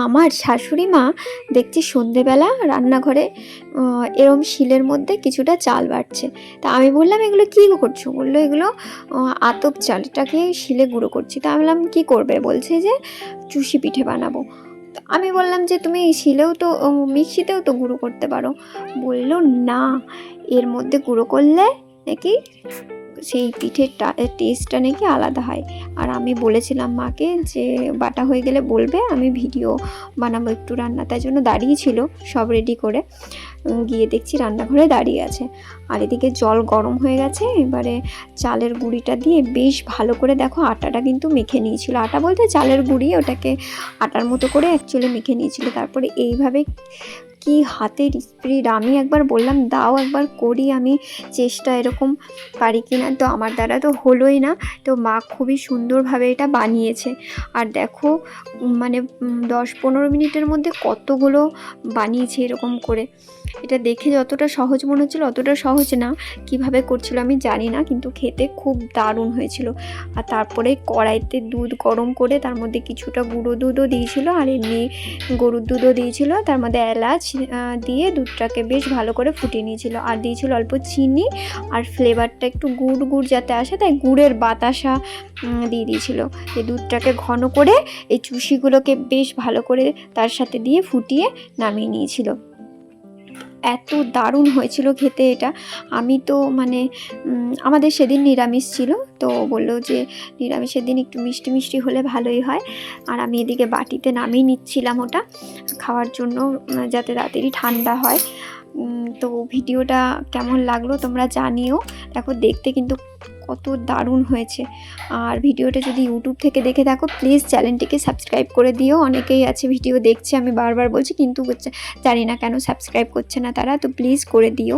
আমার শাশুড়ি মা দেখছি সন্ধেবেলা রান্নাঘরে এরম শিলের মধ্যে কিছুটা চাল বাটছে। তা আমি বললাম, এগুলো কী করছো? বললো, এগুলো আতপ চাল, এটাকে শিলে গুঁড়ো করছি। তা আমি বললাম, কী করবে? বলছে যে চুষি পিঠে বানাবো। তো আমি বললাম যে তুমি শিলেও তো মিক্সিতেও তো গুঁড়ো করতে পারো। বললো না, এর মধ্যে গুঁড়ো করলে নাকি সেই পিঠের টেস্টটা নাকি আলাদা হয়। আর আমি বলেছিলাম মাকে যে বাটা হয়ে গেলে বলবে, আমি ভিডিও বানাবো একটু রান্না। তাই জন্য দাঁড়িয়েছিল সব রেডি করে। গিয়ে দেখছি রান্নাঘরে দাঁড়িয়ে আছে। আর এদিকে জল গরম হয়ে গেছে। এবারে চালের গুঁড়িটা দিয়ে বেশ ভালো করে, দেখো আটাটা কিন্তু মেখে নিয়েছিল। আটা বলতে চালের গুঁড়ি, ওটাকে আটার মতো করে অ্যাকচুয়ালি মেখে নিয়েছিল। তারপরে এইভাবে কি হাতের স্পিড! আমি একবার বললাম দাও, একবার করি আমি চেষ্টা, এরকম পারি কি না। তো আমার দ্বারা তো হলোই না। তো মা খুবই সুন্দরভাবে এটা বানিয়েছে। আর দেখো মানে 10-15 মিনিটের মধ্যে কতগুলো বানিয়েছে এরকম করে। এটা দেখে যতটা সহজ মনে হচ্ছিলো অতটা সহজ না। কিভাবে করছিল আমি জানি না, কিন্তু খেতে খুব দারুণ হয়েছিল। আর তারপরে কড়াইতে দুধ গরম করে তার মধ্যে কিছুটা গুঁড়ো দুধও দিয়েছিল, আর এমনি গরুর দুধও দিয়েছিল। তার মধ্যে এলাচ দিয়ে দুধটাকে বেশ ভালো করে ফুটিয়ে নিয়েছিল। আর দিয়েছিল অল্প চিনি, আর ফ্লেভারটা একটু গুড় গুড় যাতে আসে, তাই গুড়ের বাতাসা দিয়ে দিয়েছিল। এই দুধটাকে ঘন করে এই চুষিগুলোকে বেশ ভালো করে তার সাথে দিয়ে ফুটিয়ে নামিয়ে নিয়েছিল। এত দারুণ হয়েছিল খেতে এটা। আমি তো মানে আমাদের সেদিন নিরামিষ ছিল, তো বললো যে নিরামিষের দিন একটু মিষ্টি মিষ্টি হলে ভালোই হয়। আর আমি এদিকে বাটিতে নামিয়ে নিচ্ছিলাম ওটা খাওয়ার জন্য, যাতে তাড়াতাড়ি ঠান্ডা হয়। তো ভিডিওটা কেমন লাগলো তোমরা জানিও। দেখো দেখতে কিন্তু কত দারুণ হয়েছে। আর ভিডিওটা যদি ইউটিউব থেকে দেখে থাকো, প্লিজ চ্যানেলটিকে সাবস্ক্রাইব করে দিও। অনেকেই আছে ভিডিও দেখছে, আমি বারবার বলছি, কিন্তু জানি না কেন সাবস্ক্রাইব করছে না তারা, তো প্লিজ করে দিও।